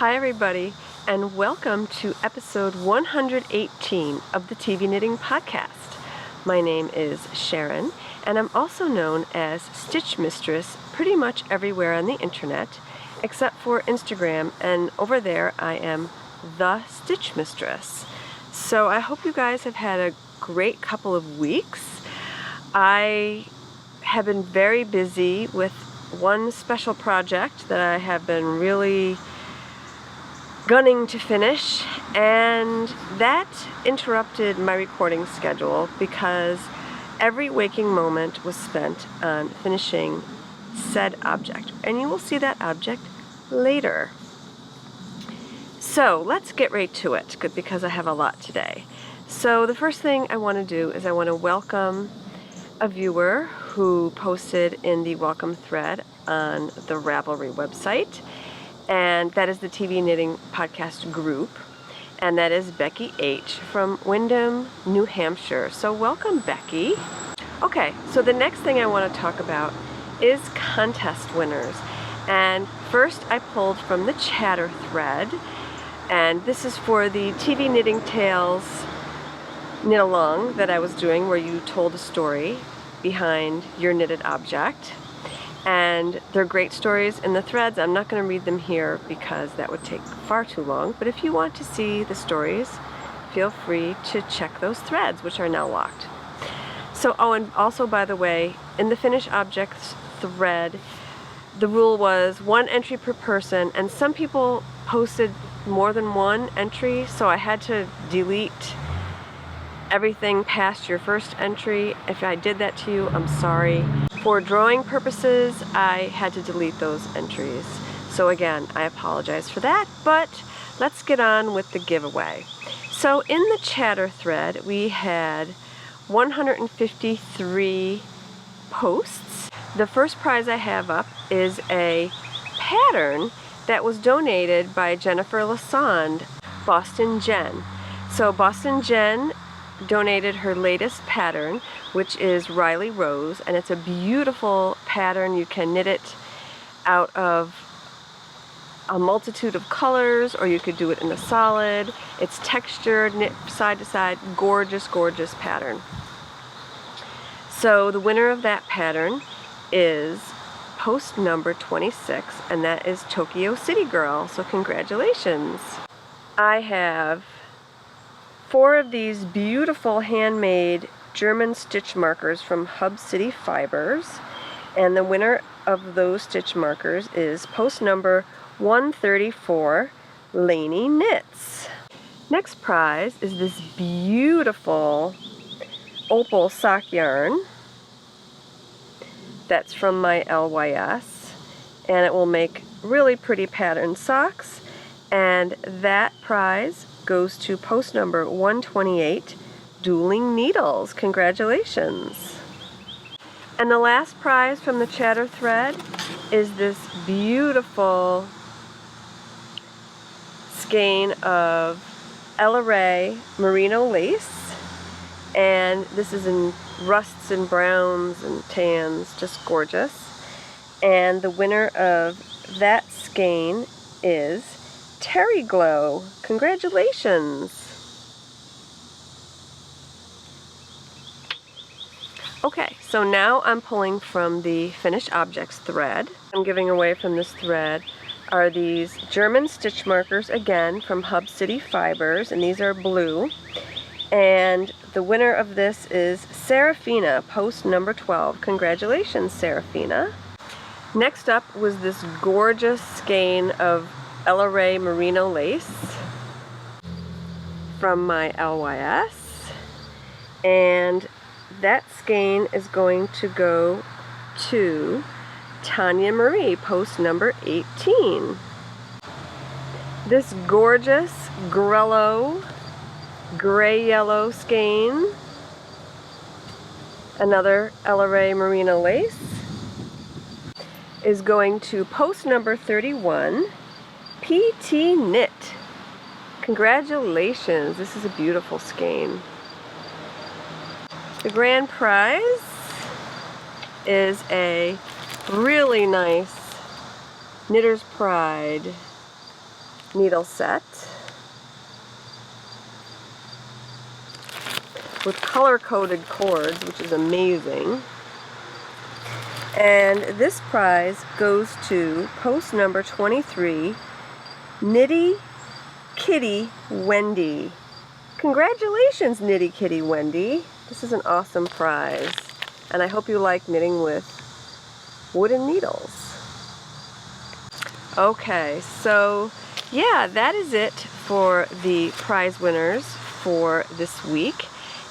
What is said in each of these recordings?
Hi everybody, and welcome to episode 118 of the TV Knitting Podcast. My name is Sharon, and I'm also known as Stitch Mistress pretty much everywhere on the internet, except for Instagram, and over there I am the Stitch Mistress. So I hope you guys have had a great couple of weeks. I have been very busy with one special project that I have been really gunning to finish, and that interrupted my recording schedule because every waking moment was spent on finishing said object, and you will see that object later. So let's get right to it because I have a lot today. So the first thing I want to do is I want to welcome a viewer who posted in the welcome thread on the Ravelry website, and that is the TV Knitting Podcast group, and that is Becky H. from Windham, New Hampshire. So welcome, Becky. Okay, so the next thing I want to talk about is contest winners. And first I pulled from the chatter thread, and this is for the TV Knitting Tales knit along that I was doing, where you told a story behind your knitted object. And they're great stories in the threads. I'm not going to read them here because that would take far too long, but if you want to see the stories, feel free to check those threads, which are now locked. So, and also, by the way, in the finished objects thread, the rule was 1 entry per person, and some people posted more than 1 entry, so I had to delete everything past your first entry. If I did that to you, I'm sorry. For drawing purposes, I had to delete those entries. So again, I apologize for that, but let's get on with the giveaway. So in the chatter thread, we had 153 posts. The first prize I have up is a pattern that was donated by Jennifer Lassonde, Boston Jen. So Boston Jen donated her latest pattern, which is Riley Rose, and it's a beautiful pattern. You can knit it out of a multitude of colors, or you could do it in a solid. It's textured, knit side to side, gorgeous, gorgeous pattern. So the winner of that pattern is post number 26, and that is Tokyo City Girl. So congratulations. I have 4 of these beautiful handmade German stitch markers from Hub City Fibers, and the winner of those stitch markers is post number 134, Lainey Knits. Next prize is this beautiful opal sock yarn that's from my LYS, and it will make really pretty pattern socks, and that prize goes to post number 128, Dueling Needles. Congratulations. And the last prize from the chatter thread is this beautiful skein of Ella Rae merino lace, and this is in rusts and browns and tans, just gorgeous. And the winner of that skein is Terry Glow. Congratulations. Okay, so now I'm pulling from the finished objects thread. I'm giving away from this thread are these German stitch markers, again from Hub City Fibers, and these are blue. And the winner of this is Serafina, post number 12. Congratulations, Serafina. Next up was this gorgeous skein of Ella Rae merino lace from my LYS, and that skein is going to go to Tanya Marie, post number 18. This gorgeous Grello gray-yellow skein, another Ella Rae merino lace, is going to post number 31, PT Knit. Congratulations, this is a beautiful skein. The grand prize is a really nice Knitter's Pride needle set with color-coded cords, which is amazing. And this prize goes to post number 23, Nitty Kitty Wendy. Congratulations, Nitty Kitty Wendy. This is an awesome prize. And I hope you like knitting with wooden needles. Okay, so yeah, that is it for the prize winners for this week.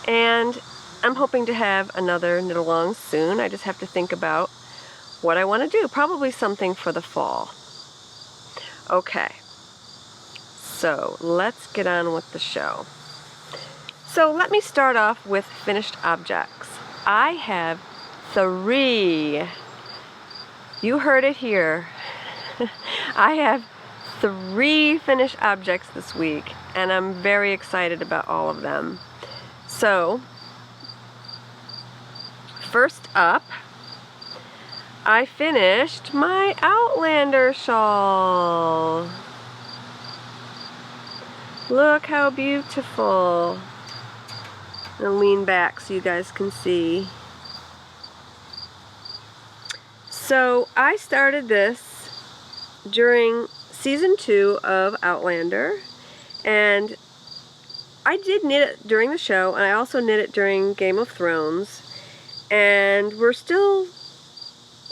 And I'm hoping to have another knit along soon. I just have to think about what I want to do. Probably something for the fall. Okay, so let's get on with the show. So let me start off with finished objects. I have 3. You heard it here. I have 3 finished objects this week, and I'm very excited about all of them. So, first up, I finished my Outlander shawl. Look how beautiful. I'm gonna lean back so you guys can see. So I started this during season 2 of Outlander, and I did knit it during the show, and I also knit it during Game of Thrones, and we're still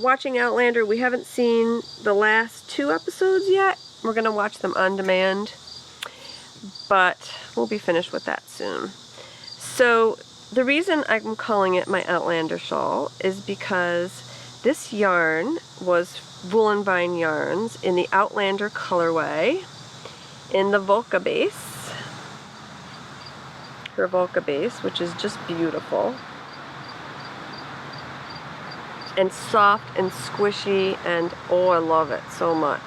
watching Outlander. We haven't seen the last 2 episodes yet. We're gonna watch them on demand, but we'll be finished with that soon. So the reason I'm calling it my Outlander shawl is because this yarn was Wool & Vine yarns in the Outlander colorway in the Volca base. Her Volca base, which is just beautiful. And soft and squishy, and oh, I love it so much.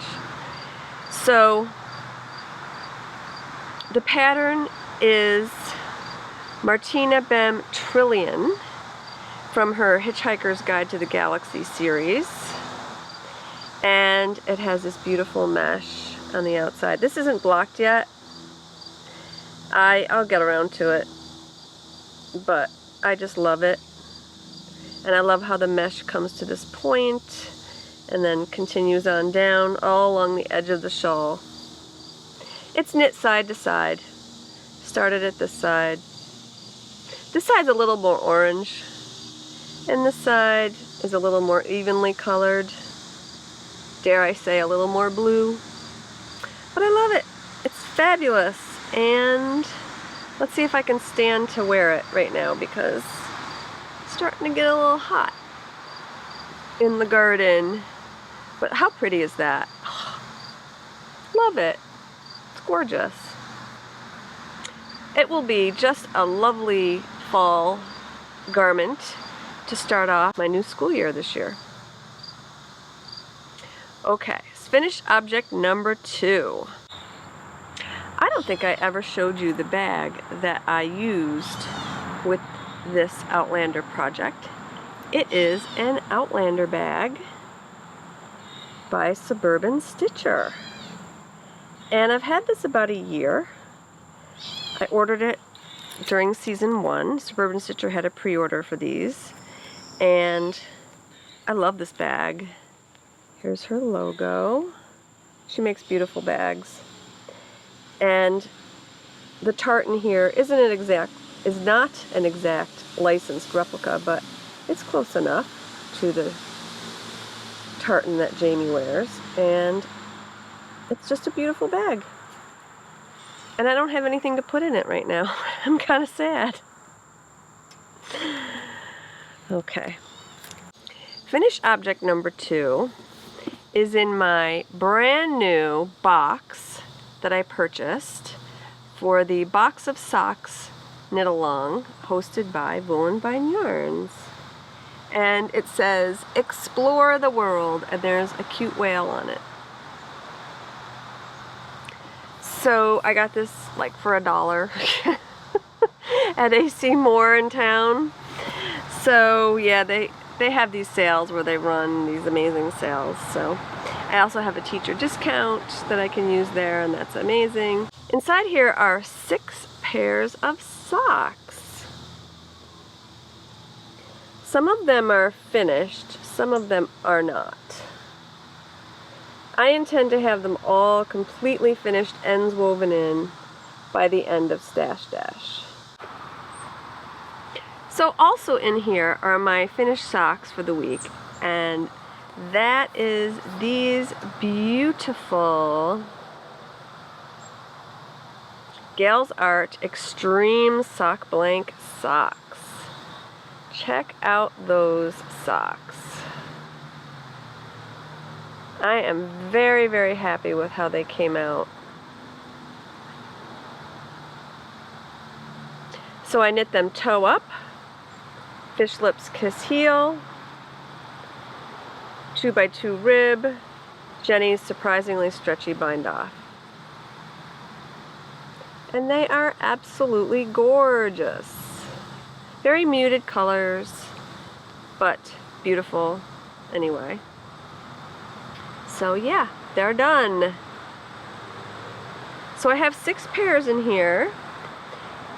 So the pattern is Martina Bem Trillion from her Hitchhiker's Guide to the Galaxy series. And it has this beautiful mesh on the outside. This isn't blocked yet. I'll get around to it, but I just love it. And I love how the mesh comes to this point and then continues on down all along the edge of the shawl. It's knit side to side. Started at this side. This side's a little more orange, and this side is a little more evenly colored. Dare I say a little more blue. But I love it. It's fabulous. And let's see if I can stand to wear it right now, because it's starting to get a little hot in the garden. But how pretty is that? Love it. It's gorgeous. It will be just a lovely fall garment to start off my new school year this year. Okay, finished object number 2. I don't think I ever showed you the bag that I used with this Outlander project. It is an Outlander bag by Suburban Stitcher. And I've had this about a year. I ordered it during season 1. Suburban Stitcher had a pre-order for these. And I love this bag. Here's her logo. She makes beautiful bags. And the tartan here is not an exact licensed replica, but it's close enough to the tartan that Jamie wears. And it's just a beautiful bag. And I don't have anything to put in it right now. I'm kind of sad. Okay. Finished object number 2 is in my brand new box that I purchased for the Box of Socks Knit Along hosted by Wool & Vine Yarns. And it says, "Explore the world," and there's a cute whale on it. So I got this like for $1 at AC Moore in town. So yeah, they have these sales where they run these amazing sales. So I also have a teacher discount that I can use there, and that's amazing. Inside here are 6 pairs of socks. Some of them are finished, some of them are not. I intend to have them all completely finished, ends woven in, by the end of Stash Dash. So also in here are my finished socks for the week, and that is these beautiful Gals Art Extreme Sock Blank socks. Check out those socks. I am very, very happy with how they came out. So I knit them toe up, fish lips kiss heel, 2x2 rib, Jenny's surprisingly stretchy bind off. And they are absolutely gorgeous. Very muted colors, but beautiful anyway. So yeah, they're done. So I have 6 pairs in here,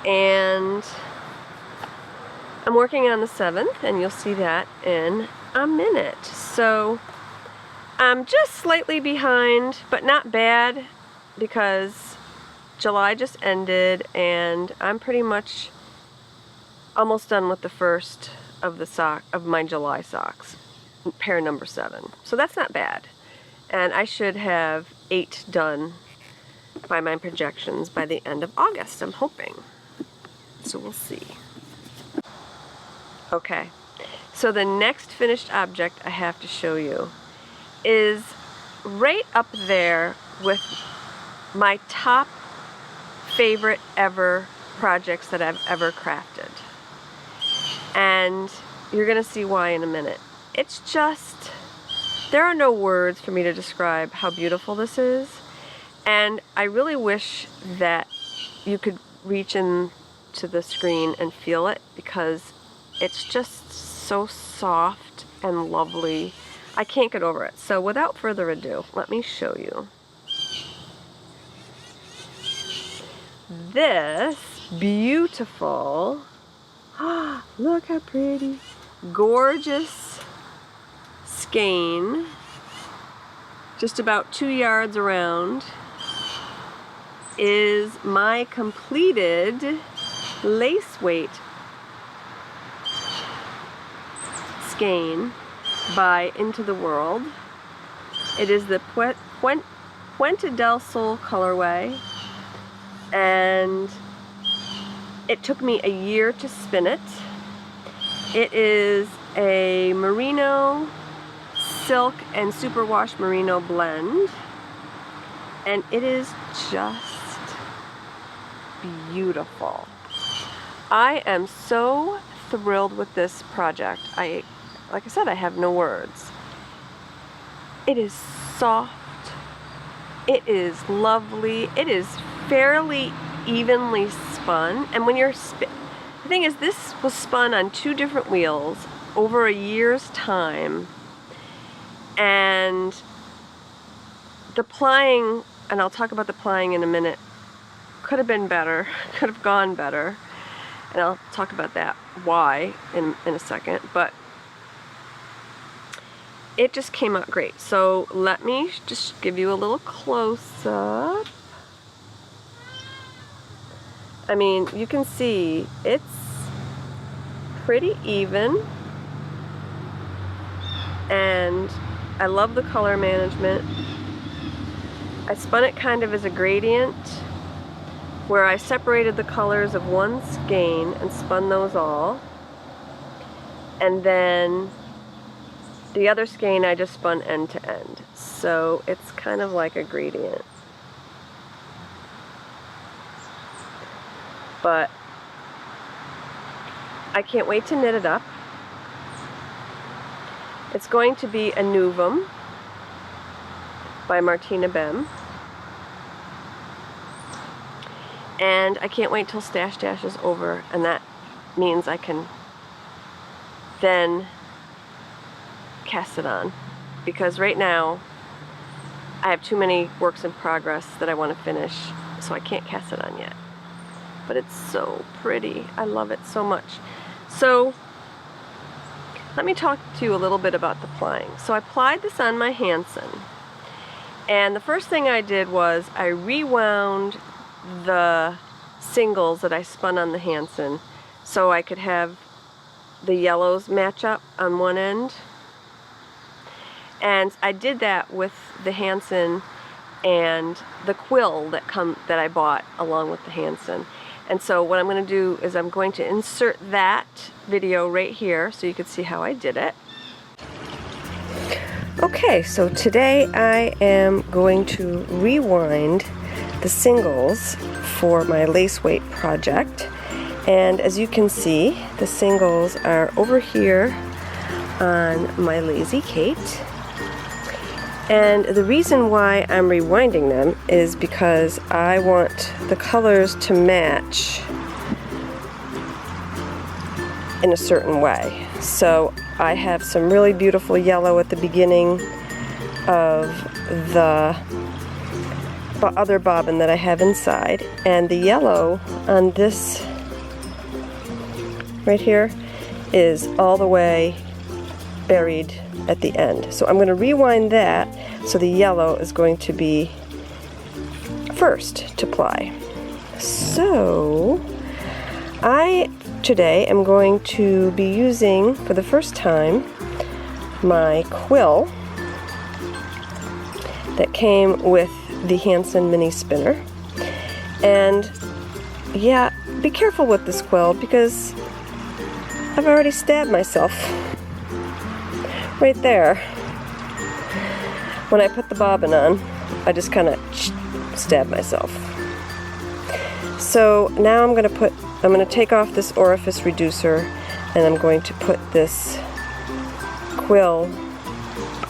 and I'm working on the 7th, and you'll see that in a minute. So I'm just slightly behind, but not bad, because July just ended and I'm pretty much almost done with the first of my July socks, pair number 7. So that's not bad. And I should have 8 done by my projections by the end of August, I'm hoping. So we'll see. Okay, so the next finished object I have to show you is right up there with my top favorite ever projects that I've ever crafted. And you're gonna see why in a minute. It's just, there are no words for me to describe how beautiful this is. And I really wish that you could reach into the screen and feel it, because it's just so soft and lovely. I can't get over it. So without further ado, let me show you. This beautiful, look how pretty, gorgeous skein, just about 2 yards around, is my completed Laceweight skein by Into the World. It is the Puente del Sol colorway, and it took me a year to spin it. It is a merino, silk, and superwash merino blend, and it is just beautiful. I am so thrilled with this project. Like I said, I have no words. It is soft, it is lovely, it is fairly evenly spun, and when you're the thing is, this was spun on 2 different wheels over a year's time, and the plying, and I'll talk about the plying in a minute, could have been better, could have gone better, and I'll talk about that why in a second, but it just came out great. So let me just give you a little close-up. I mean, you can see it's pretty even, and I love the color management. I spun it kind of as a gradient, where I separated the colors of one skein and spun those all, and then the other skein I just spun end to end. So it's kind of like a gradient. But I can't wait to knit it up. It's going to be a Novum by Martina Bem. And I can't wait till Stash Dash is over, and that means I can then cast it on. Because right now I have too many works in progress that I want to finish, so I can't cast it on yet. But it's so pretty. I love it so much. So let me talk to you a little bit about the plying. So I plied this on my Hansen, and the first thing I did was I rewound the singles that I spun on the Hansen so I could have the yellows match up on one end. And I did that with the Hansen and the quill that I bought along with the Hansen. And so what I'm going to do is I'm going to insert that video right here so you can see how I did it. Okay, so today I am going to rewind the singles for my Laceweight project. And as you can see, the singles are over here on my Lazy Kate. And the reason why I'm rewinding them is because I want the colors to match in a certain way. So I have some really beautiful yellow at the beginning of the other bobbin that I have inside, and the yellow on this right here is all the way buried at the end. So I'm going to rewind that, so the yellow is going to be first to ply. So I today am going to be using for the first time my quill that came with the Hansen mini spinner. And yeah, be careful with this quill because I've already stabbed myself right there. When I put the bobbin on, I just kind of stabbed myself. So now I'm going to take off this orifice reducer, and I'm going to put this quill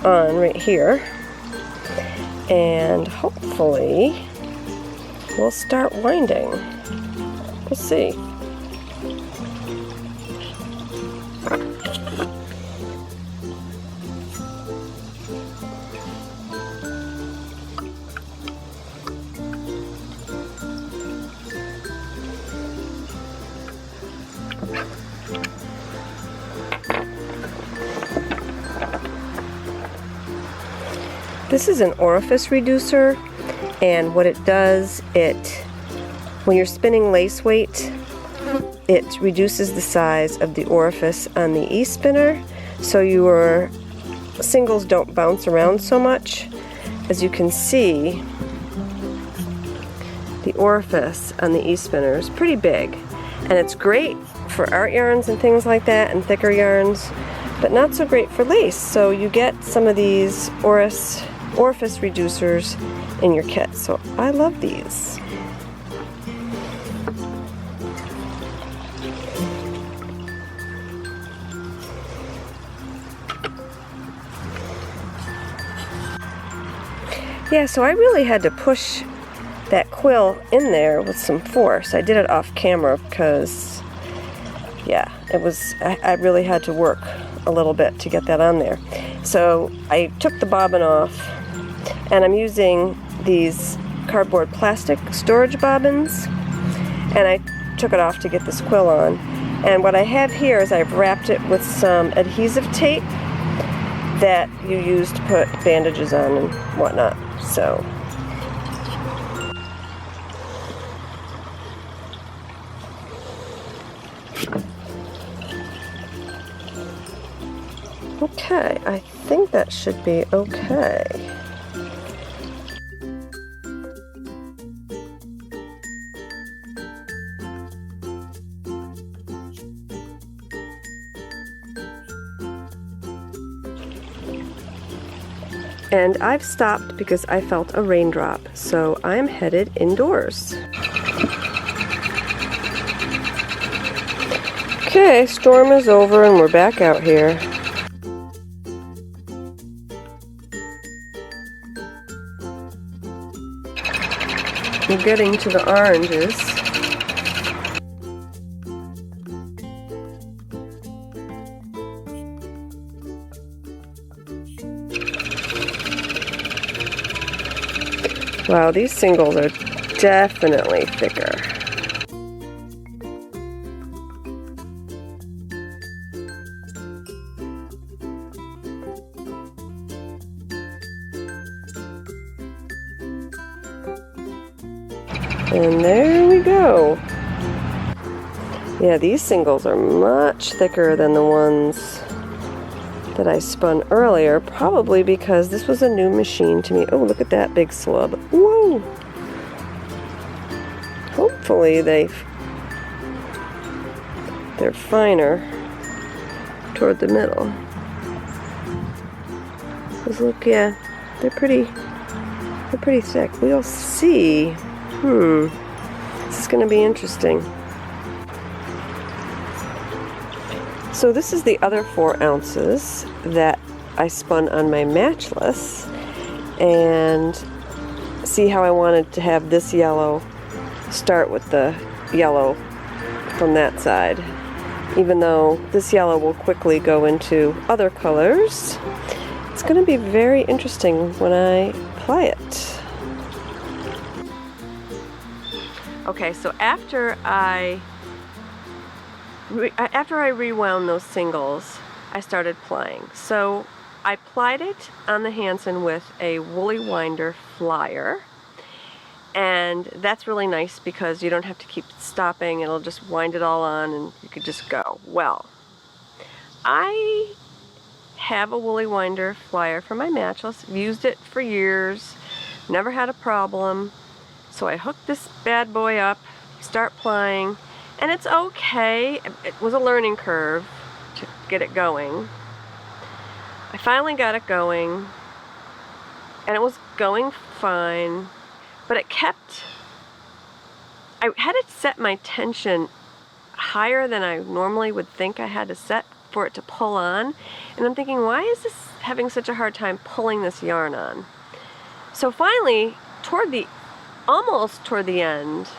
on right here, and hopefully we'll start winding. We'll see. This is an orifice reducer, and what it does, when you're spinning lace weight, it reduces the size of the orifice on the E-spinner, so your singles don't bounce around so much. As you can see, the orifice on the E-spinner is pretty big, and it's great for art yarns and things like that, and thicker yarns, but not so great for lace. So you get some of these orifice reducers in your kit. So I love these. Yeah, so I really had to push that quill in there with some force. I did it off camera because, yeah, I really had to work a little bit to get that on there. So I took the bobbin off, and I'm using these cardboard plastic storage bobbins, and I took it off to get this quill on. And what I have here is I've wrapped it with some adhesive tape that you use to put bandages on and whatnot. So okay, I think that should be okay. And I've stopped because I felt a raindrop, so I'm headed indoors. Okay, storm is over and we're back out here. We're getting to the oranges. Wow, these singles are definitely thicker. And there we go. Yeah, these singles are much thicker than the ones that I spun earlier, probably because this was a new machine to me. Oh, look at that big slub. Whoa! Hopefully they're finer toward the middle. Because look, yeah, they're pretty thick. We'll see. This is going to be interesting. So this is the other 4 ounces that I spun on my matchless, and see how I wanted to have this yellow start with the yellow from that side. Even though this yellow will quickly go into other colors, it's going to be very interesting when I apply it. Okay, so after I rewound those singles, I started plying. So I plied it on the Hansen with a woolly winder flyer, and that's really nice because you don't have to keep stopping. It'll just wind it all on and you could just go. Well, I have a woolly winder flyer for my matchless. I've used it for years, never had a problem. So I hooked this bad boy up, start plying, and it's okay. It was a learning curve to get it going. I finally got it going, and it was going fine, but it kept, I had to set my tension higher than I normally would think I had to set for it to pull on, and I'm thinking, why is this having such a hard time pulling this yarn on? So finally, almost toward the end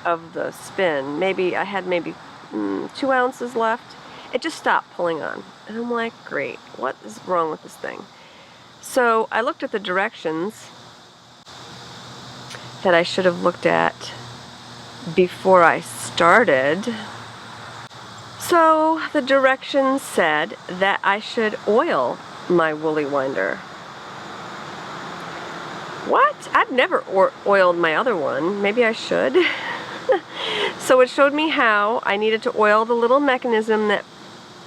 of the spin, I had maybe 2 ounces left, it just stopped pulling on. And I'm like, great, what is wrong with this thing? So I looked at the directions that I should have looked at before I started. So the directions said that I should oil my woolly winder. What? I've never oiled my other one. Maybe I should. So it showed me how I needed to oil the little mechanism that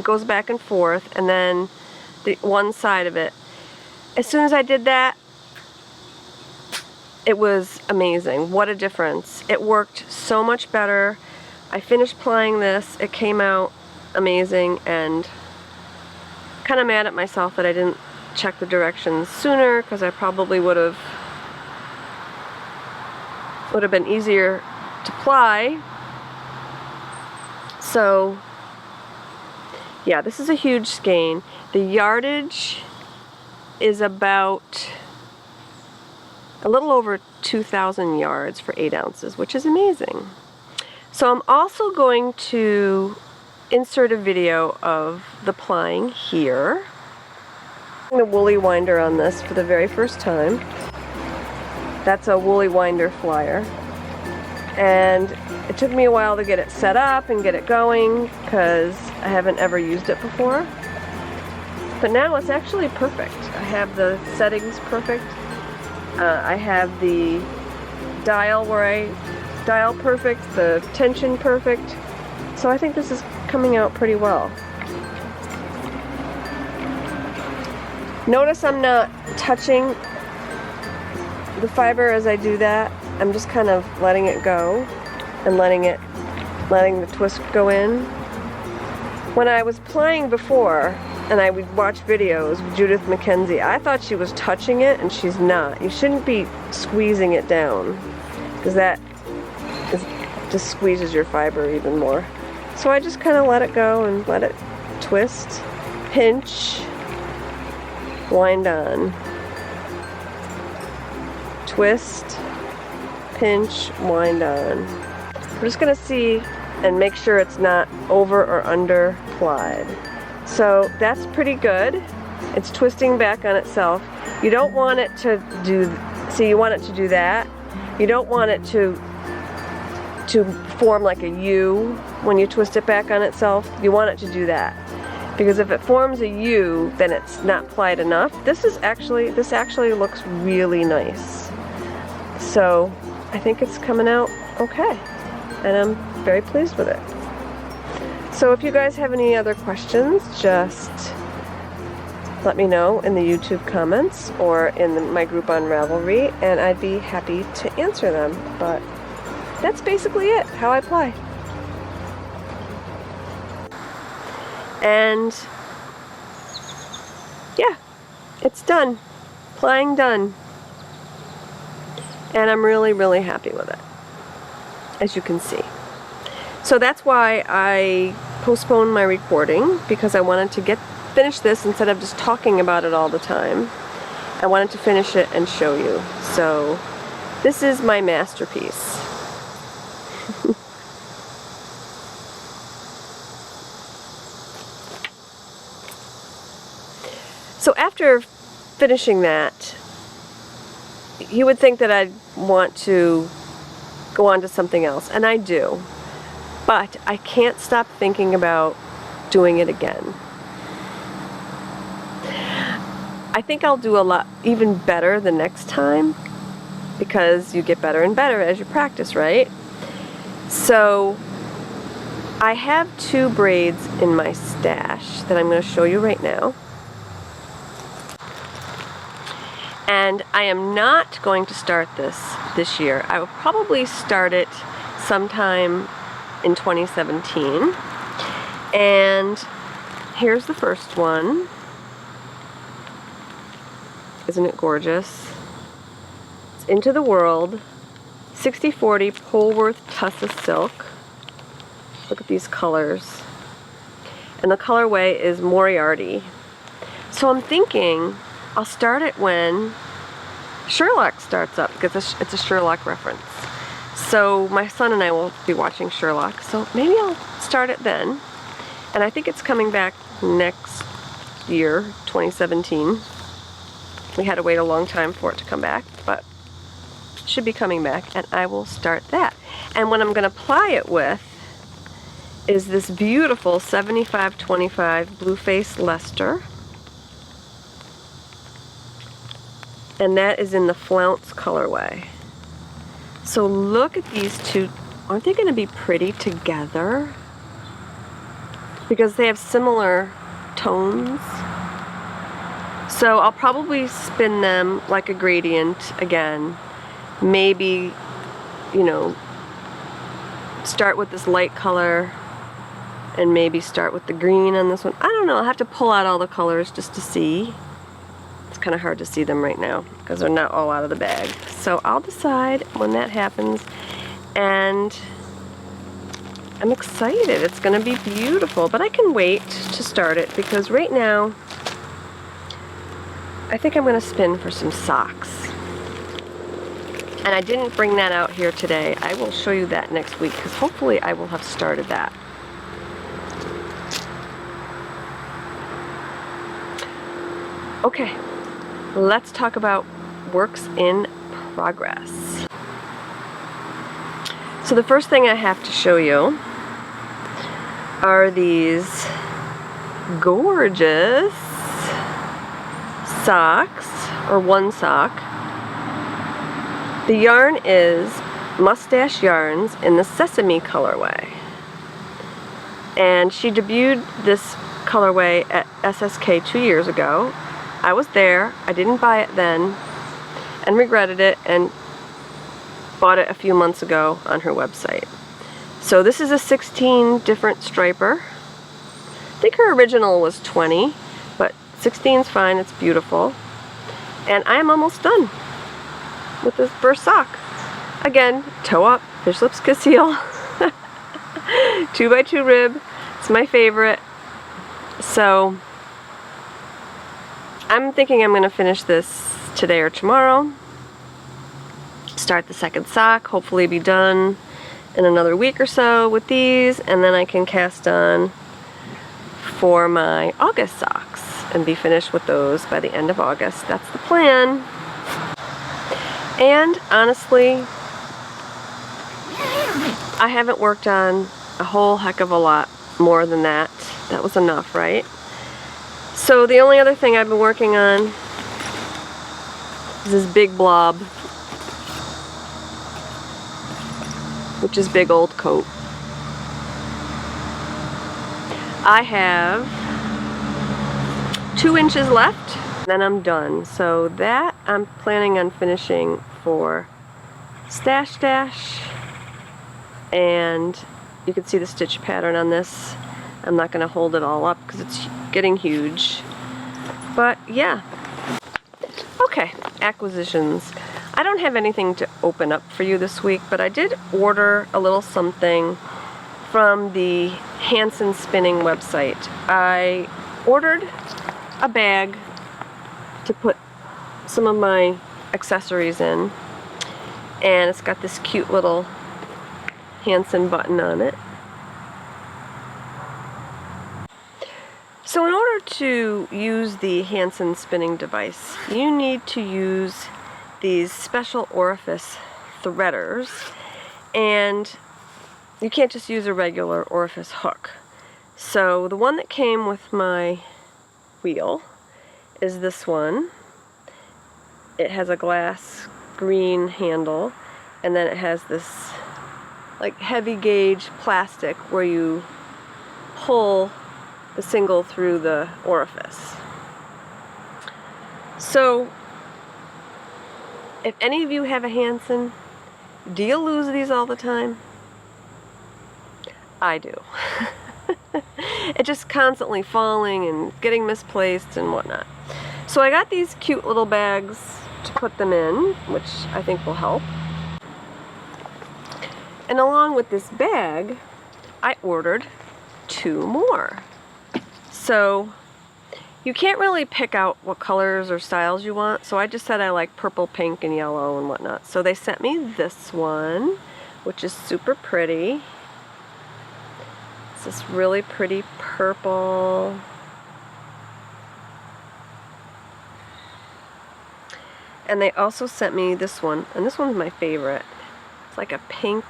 goes back and forth, and then the one side of it. As soon as I did that, it was amazing. What a difference. It worked so much better. I finished plying this. It came out amazing, and kind of mad at myself that I didn't check the directions sooner, because I probably would have been easier to ply. So yeah, this is a huge skein. The yardage is about a little over 2,000 yards for 8 ounces, which is amazing. So I'm also going to insert a video of the plying here. I'm the woolly winder on this for the very first time. That's a woolly winder flyer. And it took me a while to get it set up and get it going because I haven't ever used it before. But now it's actually perfect. I have the settings perfect. I have the dial dial perfect, the tension perfect. So I think this is coming out pretty well. Notice I'm not touching the fiber as I do that. I'm just kind of letting it go and letting the twist go in. When I was plying before and I would watch videos with Judith McKenzie, I thought she was touching it, and she's not. You shouldn't be squeezing it down because that just squeezes your fiber even more. So I just kind of let it go and let it twist, pinch, wind on. Twist, pinch, wind on. We're just going to see and make sure it's not over or under plied. So that's pretty good. It's twisting back on itself. You don't want it to See, you want it to do that. You don't want it to form like a U when you twist it back on itself. You want it to do that. Because if it forms a U, then it's not plied enough. This actually looks really nice. So I think it's coming out okay. And I'm very pleased with it. So if you guys have any other questions, just let me know in the YouTube comments or in my group on Ravelry, and I'd be happy to answer them. But that's basically it, how I ply. And yeah, it's done. Plying done. And I'm really, really happy with it, as you can see. So that's why I postponed my recording, because I wanted to finish this instead of just talking about it all the time. I wanted to finish it and show you. So this is my masterpiece. So after finishing that, you would think that I'd want to go on to something else, and I do. But I can't stop thinking about doing it again. I think I'll do a lot even better the next time, because you get better and better as you practice, right? So I have 2 braids in my stash that I'm going to show you right now. And I am not going to start this year. I will probably start it sometime in 2017. And here's the first one. Isn't it gorgeous? It's Into the World, 60/40 Polworth Tussa Silk. Look at these colors. And the colorway is Moriarty. So I'm thinking I'll start it when Sherlock starts up, because it's a Sherlock reference. So my son and I will be watching Sherlock, so maybe I'll start it then. And I think it's coming back next year, 2017. We had to wait a long time for it to come back, but it should be coming back, and I will start that. And what I'm going to ply it with is this beautiful 75/25 Blueface Leicester. And that is in the Flounce colorway. So look at these two. Aren't they going to be pretty together? Because they have similar tones. So I'll probably spin them like a gradient again. Maybe, you know, start with this light color and maybe start with the green on this one. I don't know. I'll have to pull out all the colors just to see. It's kind of hard to see them right now because they're not all out of the bag. So I'll decide when that happens, and I'm excited. It's going to be beautiful, but I can wait to start it because right now I think I'm going to spin for some socks. And I didn't bring that out here today. I will show you that next week because hopefully I will have started that. Okay. Let's talk about works in progress. So the first thing I have to show you are these gorgeous socks, or one sock. The yarn is Mustache Yarns in the Sesame colorway. And she debuted this colorway at SSK 2 years ago. I was there, I didn't buy it then, and regretted it, and bought it a few months ago on her website. So this is a 16 different striper. I think her original was 20, but 16's fine, it's beautiful. And I'm almost done with this first sock. Again, toe up, fish lips conceal, 2x2 rib, it's my favorite. So I'm thinking I'm going to finish this today or tomorrow, start the second sock, hopefully be done in another week or so with these, and then I can cast on for my August socks and be finished with those by the end of August. That's the plan. And honestly, I haven't worked on a whole heck of a lot more than that. That was enough, right? So the only other thing I've been working on is this big blob, which is big old coat. I have 2 inches left, then I'm done. So that I'm planning on finishing for Stash Dash, and you can see the stitch pattern on this. I'm not going to hold it all up because it's getting huge. But yeah. Okay, acquisitions. I don't have anything to open up for you this week, but I did order a little something from the Hanson Spinning website. I ordered a bag to put some of my accessories in, and it's got this cute little Hanson button on it. So in order to use the Hanson spinning device, you need to use these special orifice threaders, and you can't just use a regular orifice hook. So the one that came with my wheel is this one. It has a glass green handle, and then it has this like heavy gauge plastic where you pull the single through the orifice. So if any of you have a Hanson, do you lose these all the time? I do. It's just constantly falling and getting misplaced and whatnot. So I got these cute little bags to put them in, which I think will help. And along with this bag, I ordered 2 more. So you can't really pick out what colors or styles you want, so I just said I like purple, pink, and yellow and whatnot. So they sent me this one, which is super pretty. It's this really pretty purple. And they also sent me this one, and this one's my favorite. It's like a pink.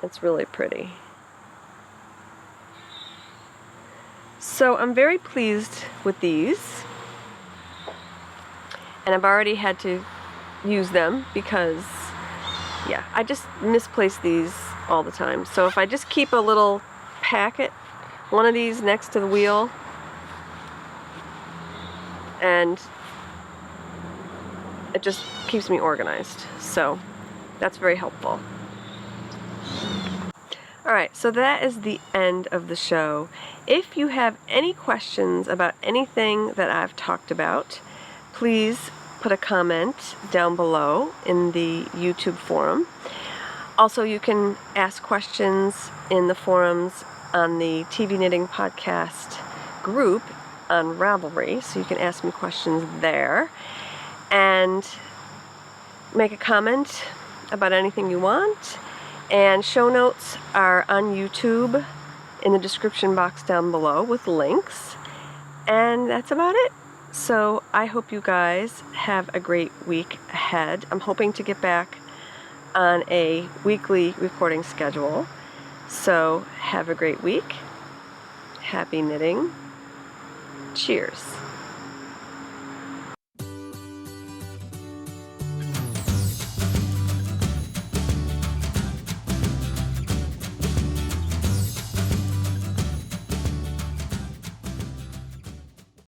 It's really pretty. So I'm very pleased with these, and I've already had to use them because, yeah, I just misplace these all the time. So if I just keep a little packet, one of these next to the wheel, and it just keeps me organized. So that's very helpful. Alright, so that is the end of the show. If you have any questions about anything that I've talked about, please put a comment down below in the YouTube forum. Also, you can ask questions in the forums on the TV Knitting Podcast group on Ravelry, so you can ask me questions there. And make a comment about anything you want. And show notes are on YouTube in the description box down below with links. And that's about it. So I hope you guys have a great week ahead. I'm hoping to get back on a weekly recording schedule. So have a great week. Happy knitting. Cheers.